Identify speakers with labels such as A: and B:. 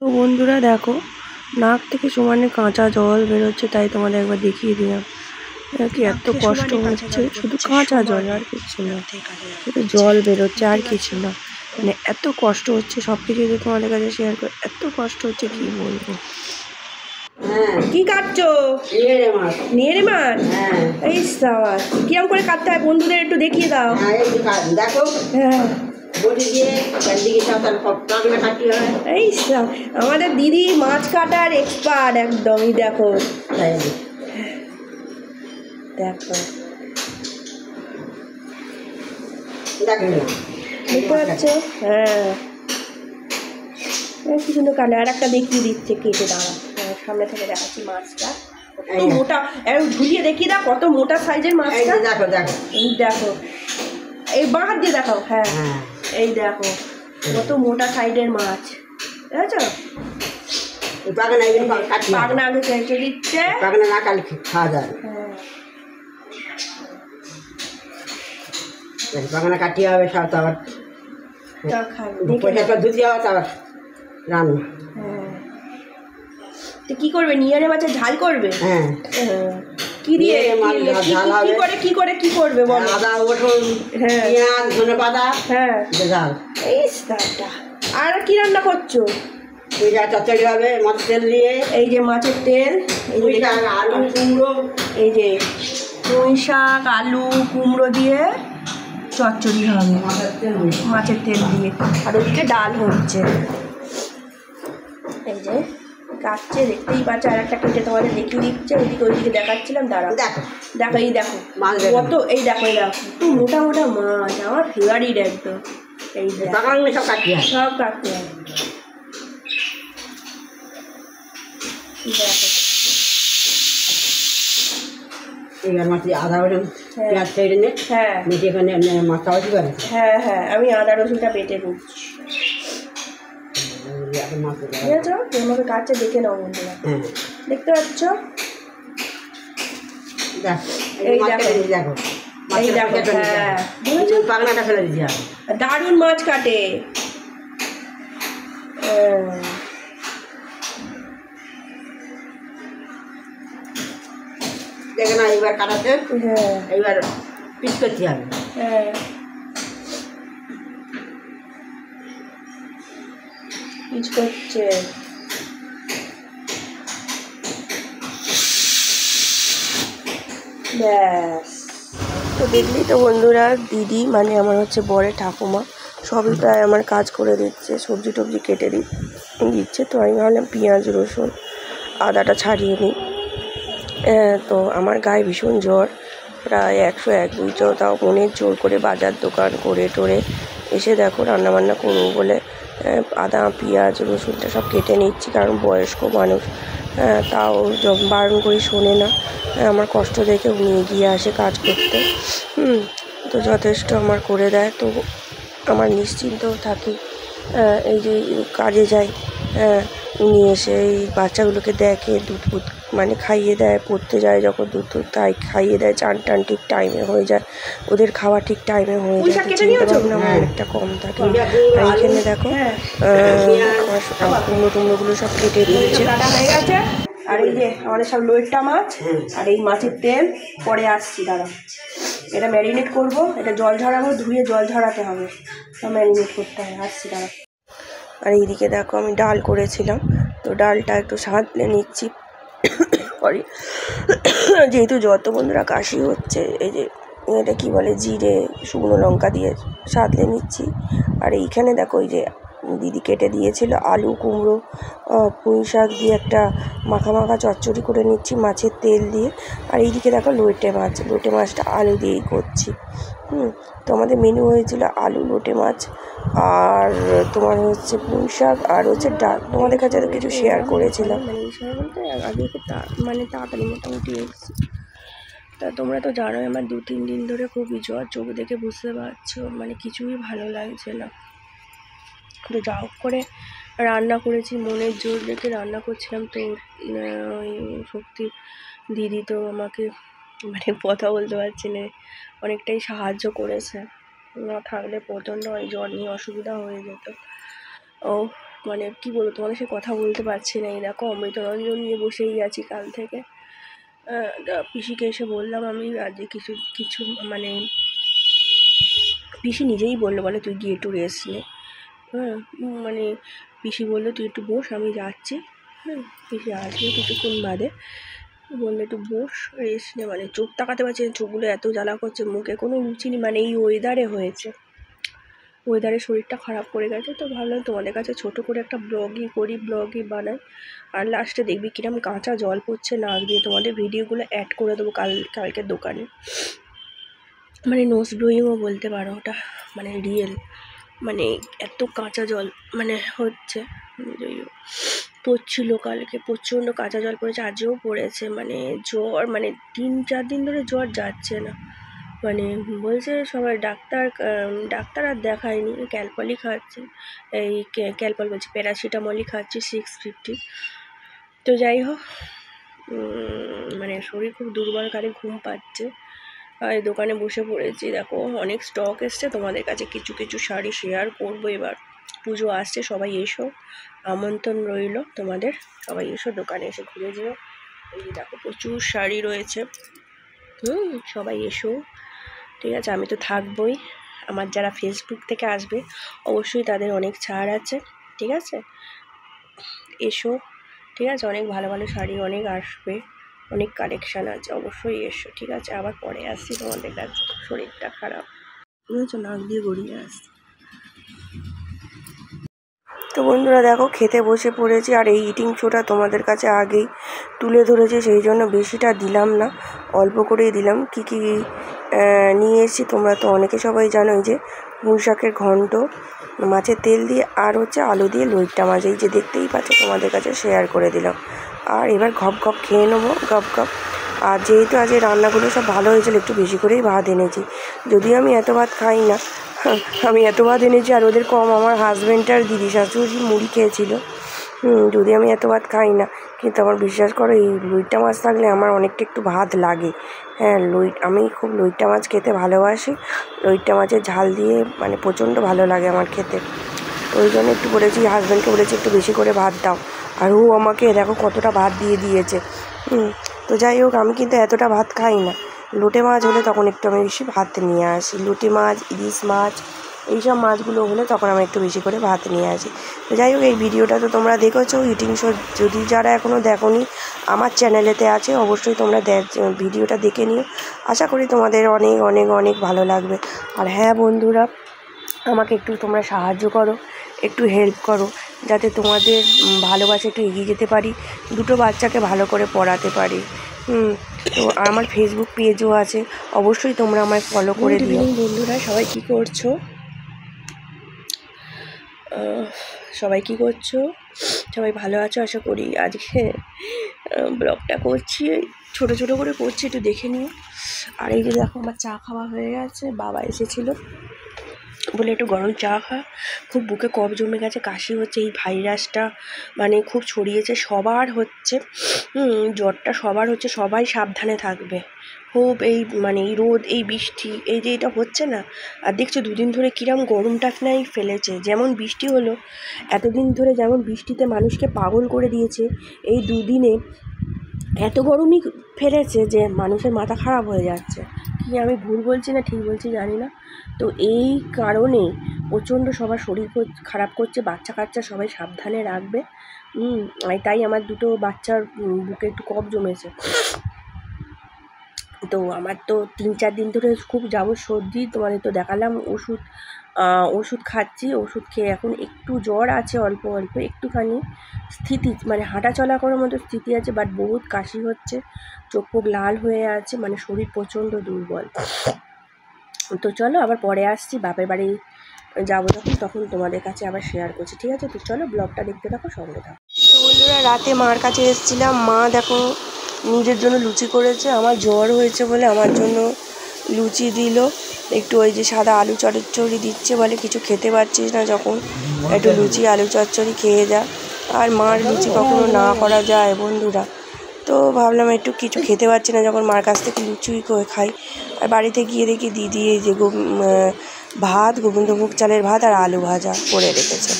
A: তো বন্ধুরা দেখো, নাক থেকে সমানে কাঁচা জল বেরোচ্ছে, তাই তোমাদের একবার দেখিয়ে দিলাম। কি এত কষ্ট হচ্ছে, শুধু কাঁচা জল আর কিছু না, শুধু জল বেরোচ্ছে আর কিছু না। মানে এত কষ্ট হচ্ছে, সব কিছু যদি তোমাদের কাছে শেয়ার করে, এত কষ্ট হচ্ছে কি বলবো। কি কাটছো? নিয়ে মাছ। এই সাবাস, কিরম করে কাটতে হয় বন্ধুদের একটু দেখিয়ে দাও।
B: দেখো,
A: হ্যাঁ
B: এই
A: আমাদের দিদি মাছ কাটার এক্সপার্ট একদমই। দেখো দেখো দেখতে পাচ্ছ? হ্যাঁ, কি সুন্দর কাটে। আর একটা দেখিয়ে দিচ্ছে কেটে, দাঁড়া সামনে থেকে দেখাচ্ছি মাছটা। কত মোটা, ঝুলিয়ে দেখিয়ে দাও কত মোটা সাইজের মাছটা।
B: দেখো দেখো,
A: এই দেখো, এই বাঁ হাত দিয়ে দেখাও। হ্যাঁ এই দেখো কত মোটা সাইজের মাছ, বুঝেছো? পাগনা আগে কেটে দিচ্ছে,
B: পাগনা না কাটলে খাওয়া যায়। পাগনা কাটিয়ে হবে সব, তো আবার পয়সাটা ধুতে হবে, তো আবার রান্না।
A: তো কি করবে, নিয়ারে মাছের ঝাল করবে?
B: হ্যাঁ,
A: কি দিয়ে কি করে কি করবে বলো?
B: আদা রসুন পেঁয়াজ ধনেপাতা, হ্যাঁ ঝাল।
A: এই আর কি রান্না করছো?
B: চচ্চড়ি হবে মাছের তেল দিয়ে।
A: এই যে মাছের তেল,
B: আলু কুমড়ো,
A: এই যে পুঁই শাক আলু কুমড়ো দিয়ে চচ্চড়ি হবে মাছের তেল দিয়ে। আর ওদিকে ডাল হচ্ছে, এই যে কাটছে, দেখতেই পাচ্ছে। আর একটা কেটে তোমাদের দেখিয়ে দিচ্ছে, ওইদিকে দেখাচ্ছিলাম। দাঁড়াও দেখো দেখো, এই দেখো কত, এই দেখো এই দেখো একটু মোটা মোটা মাছ, আমার ফেভারিট একদম। এই
B: সব কাটতে হয়,
A: সব কাটতে হয়। দেখো
B: এইবার মাছ আদা রসুন পেঁয়াজ কেটে নে।
A: হ্যাঁ
B: মেটে এখানে মাছটা হচ্ছে করে।
A: হ্যাঁ হ্যাঁ, আমি আদা রসুনটা বেটে দিচ্ছি। ঠিক আছে, তোমাকে কাটছে দেখে নাও বন্ধুরা। দেখতে পাচ্ছ?
B: পাগনাটা ফেলে দিচ্ছি,
A: দারুণ মাছ কাটে।
B: দেখে না, এইবার কাটাতে এইবার পিস করতে হবে।
A: হ্যাঁ, পিস করছে। ব্যাস, তো দেখলি তো বন্ধুরা, দিদি মানে আমার হচ্ছে বরের ঠাকুমা সবই প্রায় আমার কাজ করে দিচ্ছে, সবজি টবজি কেটে দিচ্ছে। তো আমি ভাবলাম পেঁয়াজ রসুন আদাটা ছাড়িয়ে নিই। তো আমার গায়ে ভীষণ জ্বর, প্রায় 101-200, তাও মনের জোর করে বাজার দোকান করে টোরে এসে দেখো রান্নাবান্না করবো বলে আদা পেঁয়াজ রসুনটা সব কেটে নিচ্ছি, কারণ বয়স্ক মানুষ, তাও বারণ করি শোনে না। আমার কষ্ট দেখে উনি এগিয়ে আসে কাজ করতে। তো যথেষ্ট আমার করে দেয়, তো আমার নিশ্চিন্তও থাকি। এই যে কাজে যাই, উনি এসে এই বাচ্চাগুলোকে দেখে, দুধ মানে খাইয়ে দেয়, পড়তে যায় যখন দুধ তাই খাইয়ে দেয়, চান টান ঠিক টাইমে হয়ে যায়, ওদের খাওয়া ঠিক টাইমে হয়ে যায়, চিন্তা ভাবনা আমার অনেকটা কম থাকে। আর এখানে দেখো আমার কুমড়ো টুমড়োগুলো সব কেটে দিয়েছে, কাটা হয়ে গেছে। আর এই যে আমাদের সব লোয়েরটা মাছ, আর এই মাছের তেল পরে আসছি। দাঁড়া, এটা ম্যারিনেট করবো, এটা জল ঝরাবো, ধুয়ে জল ঝরাতে হবে, ম্যারিনেট করতে হবে। আসছি দাঁড়া। আর এইদিকে দেখো আমি ডাল করেছিলাম, তো ডালটা একটু সাঁতলে নিচ্ছি। সরি, যেহেতু যত বন্ধুরা কাশি হচ্ছে, এই যে এটা কী বলে, জিরে শুকনো লঙ্কা দিয়ে সাঁতলে নিচ্ছি। আর এইখানে দেখো, ওই যে দিদি কেটে দিয়েছিল আলু কুমড়ো পুঁই শাক দিয়ে একটা মাখা মাখা চচ্চড়ি করে নিচ্ছি মাছের তেল দিয়ে। আর এইদিকে দেখো লোটে মাছটা আলু দিয়েই করছি। তো আমাদের মেনু হয়েছিল আলু লোটে মাছ, আর তোমার হচ্ছে পুঁই শাক, আর হচ্ছে ডাল। তোমাদের কাছে তো কিছু শেয়ার করেছিলাম, মানে এই সময় বলতে আগে মানে তাড়াতাড়ি মোটামুটি এসেছি। তা তোমরা তো জানোই আমার 2-3 দিন ধরে খুবই জ্বর, চোখ দেখে বুঝতে পারছো, মানে কিছুই ভালো লাগছে না। তো যা হোক করে রান্না করেছি, মনের জোর রেখে রান্না করছিলাম। তো ওই শক্তি দিদি তো আমাকে মানে কথা বলতে পারছি না, অনেকটাই সাহায্য করেছে। না থাকলে প্রচণ্ড জ্বর নিয়ে অসুবিধা হয়ে যেত। ও মানে কি বলবো, তোমাদের সাথে কথা বলতে পারছি না। এই দেখো অমৃতরঞ্জন নিয়ে বসেই আছি কাল থেকে। পিসিকে এসে বললাম আমি আজকে কিছু কিছু মানে পিসি নিজেই বললো, বলে তুই গিয়ে একটু রেস্ট নে। মানে পিসি বললো তুই একটু বস, আমি যাচ্ছি। পিসি আসবে কিছুক্ষণ বাদে, বললে একটু বস রেস্ট নে। মানে চোখ তাকাতে পারছি না, চোখগুলো এত জ্বালা করছে, মুখে কোনো রুচি নেই। মানে এই ওয়েদারে হয়েছে, ওয়েদারে শরীরটা খারাপ করে গেছে। তো ভাবলাম তোমাদের কাছে ছোট করে একটা ব্লগই বানাই। আর লাস্টে দেখবি কিরম কাঁচা জল পড়ছে নাক দিয়ে। তোমাদের ভিডিওগুলো অ্যাড করে দেবো কালকের দোকানে। মানে নোজ ব্লোয়িংও বলতে পারো ওটা, মানে রিয়েল। মানে এত কাঁচা জল মানে হচ্ছে, পড়ছিল কালকে, প্রচণ্ড কাঁচা জল পড়েছে, আজও পড়েছে। মানে জ্বর, মানে 3-4 দিন ধরে জ্বর যাচ্ছে না। মানে বলছে সবাই ডাক্তার আর দেখায়নি, ক্যালপলই খাচ্ছে, এই ক্যালপল বলছে প্যারাসিটামলই খাচ্ছি 650। তো যাই হোক, মানে শরীর খুব দুর্বল, কারে ঘুম পাচ্ছে। আর দোকানে বসে পড়েছি, দেখো অনেক স্টক এসছে। তোমাদের কাছে কিছু কিছু শাড়ি শেয়ার করবো। এবার পুজো আসছে, সবাই এসো, আমন্ত্রণ রইল তোমাদের। সবাই এসো, দোকানে এসে ঘুরে যেও। এই দেখো প্রচুর শাড়ি রয়েছে, সবাই এসো, ঠিক আছে। আমি তো থাকবোই। আমার যারা ফেসবুক থেকে আসবে অবশ্যই তাদের অনেক ছাড় আছে, ঠিক আছে। এসো, ঠিক আছে। অনেক ভালো ভালো শাড়ি অনেক আসবে, অনেক কালেকশান আছে, অবশ্যই এসো, ঠিক আছে। আবার পরে আসছি তোমাদের কাছে, শরীরটা খারাপ, বুঝেছো, নাক দিয়ে গড়িয়ে আসছে। তো বন্ধুরা দেখো খেতে বসে পড়েছি। আর এই ইটিং শোটা তোমাদের কাছে আগেই তুলে ধরেছি, সেই জন্য বেশিটা দিলাম না, অল্প করেই দিলাম। কি কি নিয়ে এসেছি তোমরা তো অনেকে সবাই জানো। এই যে পুঁই শাকের ঘন্ট, মাছের তেল দিয়ে, আর হচ্ছে আলু দিয়ে লইট্টা মাছ, এই যে দেখতেই পাচ্ছ, তোমাদের কাছে শেয়ার করে দিলাম। আর এবার ঘপ ঘপ খেয়ে নেবো, গপ গপ। আর যেহেতু আজ এই রান্নাগুলো সব ভালো হয়েছিল, একটু বেশি করেই ভাত এনেছি। যদিও আমি এত ভাত খাই না, আমি এত ভাত এনেছি আর ওদের কম। আমার হাজব্যান্ড আর দিদি শাশুড়ি মুড়ি খেয়েছিল। যদি আমি এত ভাত খাই না, কিন্তু আমার বিশ্বাস করো এই লইট্টা মাছ থাকলে আমার অনেকটা একটু ভাত লাগে। হ্যাঁ, আমি খুব লইট্টা মাছ খেতে ভালোবাসি। লইট্টা মাছের ঝাল দিয়ে মানে প্রচণ্ড ভালো লাগে আমার খেতে। ওই জন্য একটু বলেছি, হাজব্যান্ডকে বলেছি একটু বেশি করে ভাত দাও। আর ও আমাকে দেখো কতটা ভাত দিয়ে দিয়েছে। তো যাই হোক, আমি কিন্তু এতটা ভাত খাই না। লোটে মাছ হলে তখন একটু আমি বেশি ভাত নিয়ে আসি। লোটে মাছ, ইলিশ মাছ, এইসব মাছগুলো হলে তখন আমি একটু বেশি করে ভাত নিয়ে আসি। তো যাই হোক, এই ভিডিওটা তো তোমরা দেখেছো ইটিং শো। যদি যারা এখনও দেখোনি, আমার চ্যানেলেতে আছে, অবশ্যই তোমরা ভিডিওটা দেখে নিও। আশা করি তোমাদের অনেক অনেক অনেক ভালো লাগবে। আর হ্যাঁ বন্ধুরা, আমাকে একটু তোমরা সাহায্য করো, একটু হেল্প করো, যাতে তোমাদের ভালোবাসা একটু এগিয়ে যেতে পারি, দুটো বাচ্চাকে ভালো করে পড়াতে পারি। তো আমার ফেসবুক পেজও আছে, অবশ্যই তোমরা আমায় ফলো করে দিও। বন্ধুরা সবাই কি করছো? সবাই কি করছো? সবাই ভালো আছো আশা করি। আজকে ব্লগটা করছি, ছোট ছোট করে করছি, একটু দেখে নিও। আর এই যে দেখো আমার চা খাওয়া হয়ে গেছে, বাবা এসেছিলো বলে একটু গরম চা খা। খুব বুকে কফ জমে গেছে, কাশি হচ্ছে, এই ভাইরাসটা মানে খুব ছড়িয়েছে, সবার হচ্ছে। জ্বরটা সবার হচ্ছে, সবাই সাবধানে থাকবে খুব। এই মানে এই রোদ, এই বৃষ্টি, এই যে এটা হচ্ছে না, আর দেখছো দুদিন ধরে কিরম গরমটা নাই ফেলেছে। যেমন বৃষ্টি হলো এতদিন ধরে, যেমন বৃষ্টিতে মানুষকে পাগল করে দিয়েছে, এই দুদিনে এত গরমই ফেলেছে যে মানুষের মাথা খারাপ হয়ে যাচ্ছে। কি আমি ভুল বলছি না ঠিক বলছি জানি না। তো এই কারণে প্রচণ্ড সবার শরীর খারাপ করছে, বাচ্চা কাচ্চা সবাই সাবধানে রাখবে। তাই আমার দুটো বাচ্চার বুকে একটু কফ জমেছে। তো আমার তো 3-4 দিন ধরে খুব সর্দি, তোমাদের তো দেখালাম। ওষুধ খাচ্ছি, ওষুধ খেয়ে এখন একটু জ্বর আছে, অল্প অল্প একটুখানি স্থিতি, মানে হাঁটা চলা করার মতো স্থিতি আছে, বাট বহুত কাশি হচ্ছে, চোখ মুখ লাল হয়ে আছে, মানে শরীর প্রচণ্ড দুর্বল। তো চলো আবার পরে আসছি, বাপের বাড়ি যাবো তখন তোমাদের কাছে আবার শেয়ার করছি, ঠিক আছে। তো চলো ব্লগটা দেখতে থাকো, সঙ্গে থাকো। তো বন্ধুরা রাতে মার কাছে এসেছিলাম, মা দেখো নিজের জন্য লুচি করেছে, আমার জ্বর হয়েছে বলে আমার জন্য লুচি দিল একটু। ওই যে সাদা আলু চচ্চড়ি দিচ্ছে, বলে কিছু খেতে পারছিস না যখন, একটু লুচি আলু চচ্চড়ি খেয়ে যা। আর মার লুচি কখনো না করা যায় বন্ধুরা। তো ভাবলাম একটু কিছু খেতে পারছি না যখন, মার কাছ থেকে লুচি করে খাই। আর বাড়িতে গিয়ে দেখি দিদি এই যে ভাত, গোবিন্দভোগ চালের ভাত আর আলু ভাজা করে রেখেছে।